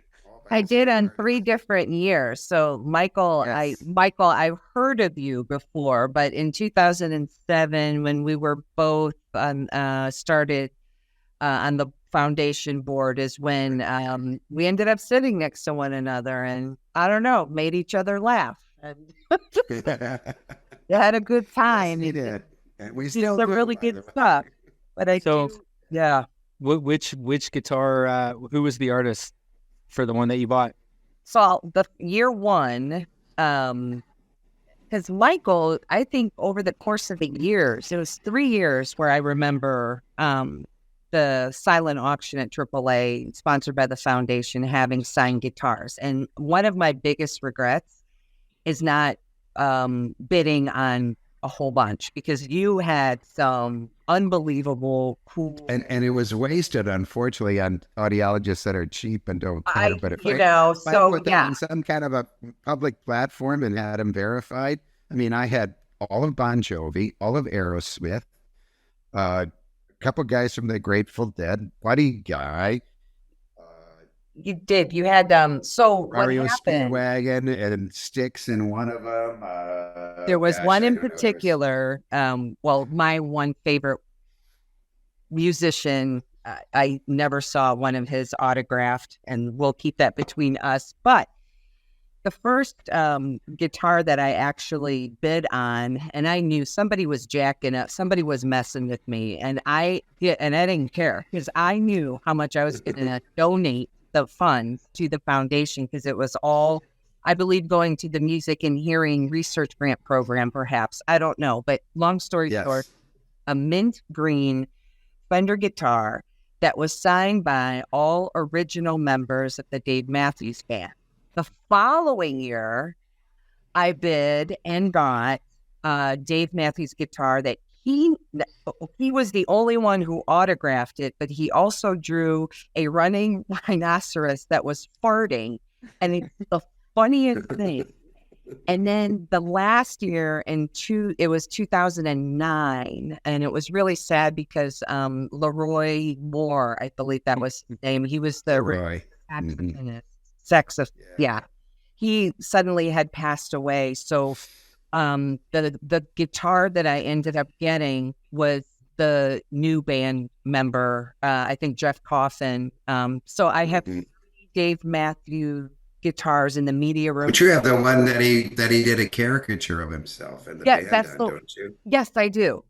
I did on 3 different years. So Michael, Yes. I've heard of you before, but in 2007, when we were both started on the foundation board, is when we ended up sitting next to one another, and I don't know, made each other laugh. And you had a good time. Yes, he did. And we It's still some do, really by good the way. stuff. But yeah. Which guitar? Who was the artist for the one that you bought? So the year one, because Michael, I think over the course of the years, it was 3 years where I remember the silent auction at AAA, sponsored by the foundation, having signed guitars. And one of my biggest regrets is not bidding on a whole bunch, because you had some unbelievable cool. And it was wasted, unfortunately, on audiologists that are cheap and don't care. But if I put them on some kind of a public platform and had them verified, I mean, I had all of Bon Jovi, all of Aerosmith, a couple guys from the Grateful Dead, Buddy Guy. You did. You had so what Mario happened? Speedwagon and Styx in one of them. There was one in particular. My one favorite musician. I never saw one of his autographed, and we'll keep that between us. But the first guitar that I actually bid on, and I knew somebody was jacking up, somebody was messing with me, and I didn't care, because I knew how much I was going to donate the funds to the foundation, because it was all, I believe, going to the Music and Hearing Research Grant Program, perhaps. I don't know. But long story short, a mint green Fender guitar that was signed by all original members of the Dave Matthews Band. The following year, I bid and got Dave Matthews guitar that he was the only one who autographed it, but he also drew a running rhinoceros that was farting. And it's the funniest thing. And then the last year, it was 2009, and it was really sad because Leroy Moore, I believe that was his name. He was the saxophonist. Yeah. He suddenly had passed away. So the guitar that I ended up getting was the new band member, I think Jeff Coffin. So I have Dave Matthews guitars in the media room. But you have the one that he did a caricature of himself in the band, don't you? Yes, I do.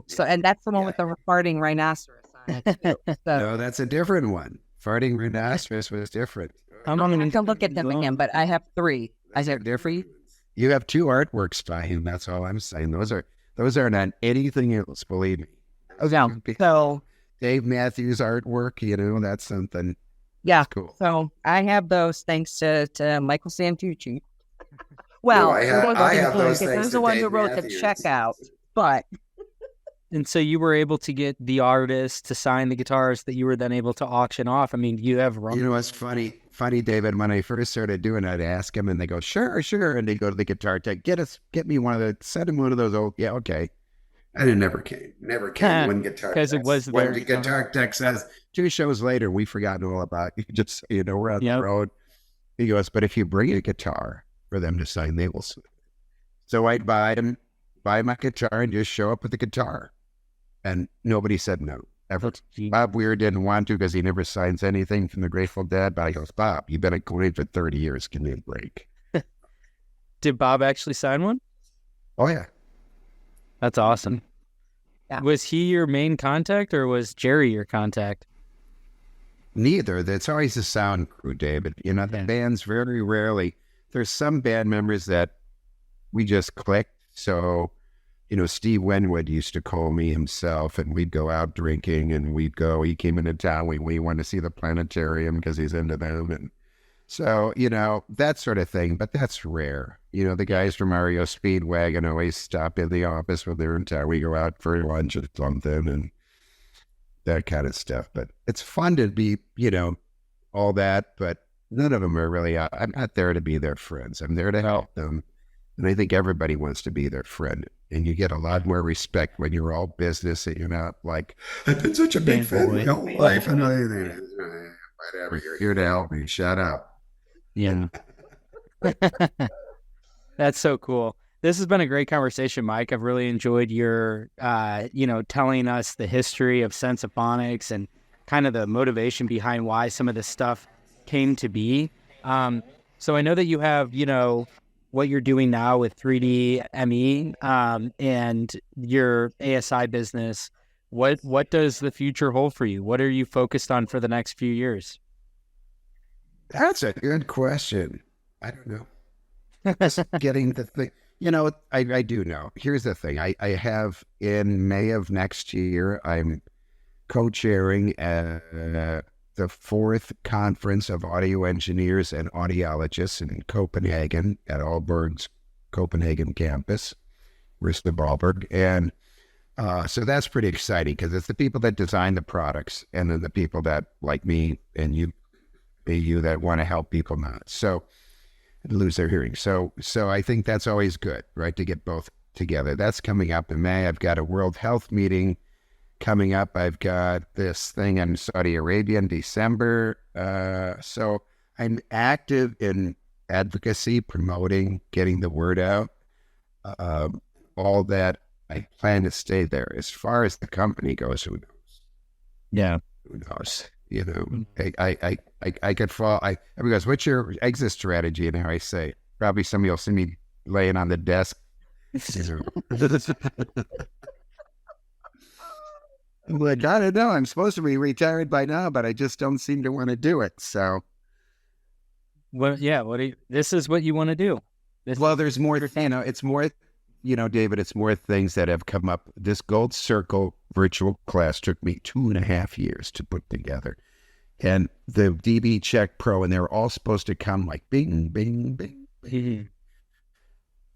So, and that's the one with the farting rhinoceros on it too. So, no, that's a different one. Farting rhinoceros was different. I'm going to look at them again, but I have 3. I have different. You have 2 artworks by him. That's all I'm saying. Those are not anything else. Believe me. So Dave Matthews artwork, that's something. Yeah. Cool. So I have those thanks to Michael Santucci. Well, I have those thanks those to the ones Dave who wrote Matthews. the checkout. But And so you were able to get the artists to sign the guitars that you were then able to auction off. I mean, you have room. You know what's funny, David? When I first started doing it, I'd ask them, and they go, "Sure," and they go to the guitar tech, send him one of those. Oh, yeah, okay. And it never came. Never came. One guitar because it was when their the guitar tech says 2 shows later, we forgot all about you. Just so you know, we're on the road. He goes, but if you bring a guitar for them to sign, they will sign. So I'd buy my guitar and just show up with the guitar. And nobody said no, ever. Bob Weir didn't want to because he never signs anything from the Grateful Dead. But I goes, Bob, you've been at Queen for 30 years. Give me a break. Did Bob actually sign one? Oh, yeah. That's awesome. Yeah. Was he your main contact or was Jerry your contact? Neither. That's always the sound crew, David. You know, the bands very rarely. There's some band members that we just clicked. So, you know, Steve Winwood used to call me himself and we'd go out drinking and he came into town. We wanted to see the planetarium because he's into them. And so, you know, that sort of thing, but that's rare. You know, the guys from REO Speedwagon always stop in the office when they're in town. We go out for lunch or something and that kind of stuff. But it's fun to be, you know, all that, but none of them are really out. I'm not there to be their friends. I'm there to help them. And I think everybody wants to be their friend. And you get a lot more respect when you're all business and you're not like, I've been such a big fan my whole life. And whatever, you're here to help me. Shut up. Yeah. That's so cool. This has been a great conversation, Mike. I've really enjoyed your, you know, telling us the history of Sensaphonics and kind of the motivation behind why some of this stuff came to be. So I know that you have, you know, what you're doing now with 3D ME and your ASI business. What does the future hold for you? What are you focused on for the next few years? That's a good question. I don't know. Just getting the thing. You know, I do know. Here's the thing. I have in May of next year, I'm co-chairing the 4th conference of audio engineers and audiologists in Copenhagen at Aalborg's Copenhagen campus, Ristebalberg. And so that's pretty exciting because it's the people that design the products and then the people that, like me and you that want to help people not lose their hearing. So I think that's always good, right, to get both together. That's coming up in May. I've got a World Health meeting coming up. I've got this thing in Saudi Arabia in December. So I'm active in advocacy, promoting, getting the word out, all that. I plan to stay there. As far as the company goes, who knows? Yeah. Who knows? You know, I could fall. Everybody goes, what's your exit strategy? And I say, probably somebody will see me laying on the desk. I'm like, I don't know. I'm supposed to be retired by now, but I just don't seem to want to do it. So, well, yeah. This is what you want to do. There's more. You know, it's more. You know, David, it's more things that have come up. This Gold Circle virtual class took me 2.5 years to put together. And the DB Check Pro, and they were all supposed to come like bing, bing, bing, bing. Mm-hmm.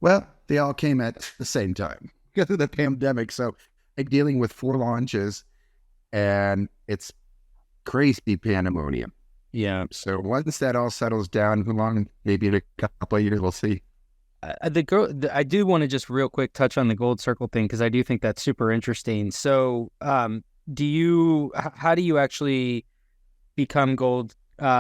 Well, they all came at the same time because of the pandemic. So I'm dealing with 4 launches and it's crazy pandemonium. Yeah. So once that all settles down, how long? Maybe in a couple of years, we'll see. I do want to just real quick touch on the Gold Circle thing because I do think that's super interesting. So how do you actually become Gold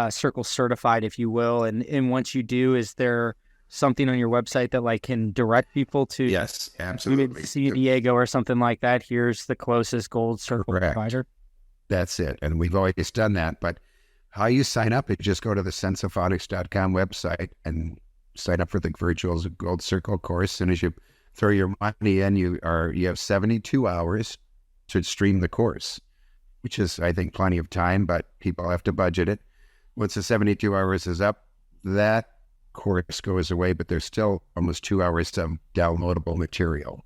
Circle certified, if you will? And once you do, is there something on your website that like can direct people to? Yes, absolutely. Maybe San Diego or something like that? Here's the closest Gold Circle provider. That's it. And we've always done that. But how you sign up is just go to the sensaphonics.com website and sign up for the virtual Gold Circle course. As soon as you throw your money in, you have 72 hours to stream the course, which is, I think, plenty of time, but people have to budget it. Once the 72 hours is up, that course goes away, but there's still almost 2 hours of downloadable material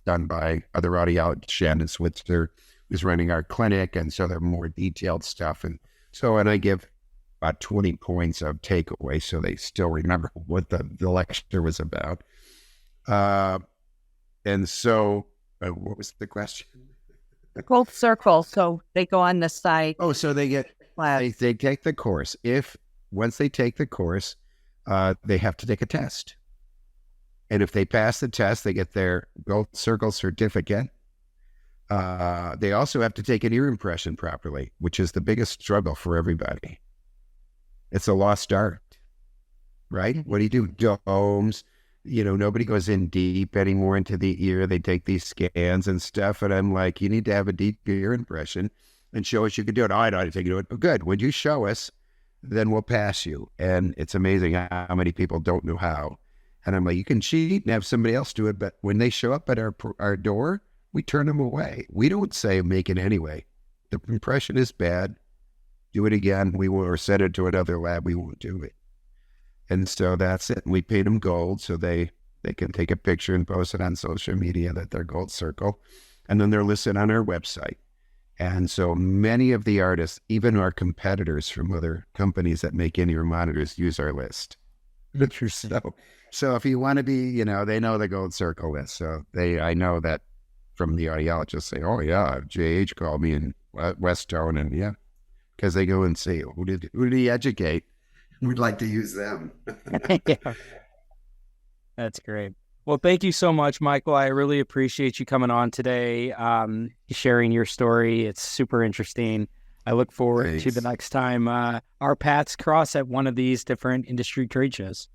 done by other audiologists. Shannon Switzer is running our clinic, and so they're more detailed stuff. And I give about 20 points of takeaway, so they still remember what the lecture was about. And so, what was the question? The Gold Circle. So they go on the site. Oh, so they get they take the course. Once they take the course, they have to take a test, and if they pass the test, they get their Gold Circle certificate, They also have to take an ear impression properly, which is the biggest struggle for everybody. It's a lost art, right? What do you do? Domes, nobody goes in deep anymore into the ear. They take these scans and stuff. And I'm like, you need to have a deep ear impression and show us you can do it. Oh, I know how to take it. Oh, good. When you show us, then we'll pass you. And it's amazing how many people don't know how. And I'm like, you can cheat and have somebody else do it. But when they show up at our door, we turn them away. We don't say make it anyway. The impression is bad. Do it again. We will, or send it to another lab. We won't do it. And so that's it. And we paint them gold so they can take a picture and post it on social media that they're gold circle. And then they're listed on our website. And so many of the artists, even our competitors from other companies that make in-ear monitors, use our list. So if you want to be, they know the gold circle list. So I know that from the audiologists say, oh yeah, JH called me in Westone, and yeah, because they go and say, who did he educate? We'd like to use them. Yeah. That's great. Well, thank you so much, Michael. I really appreciate you coming on today, sharing your story. It's super interesting. I look forward to the next time our paths cross at one of these different industry trade shows.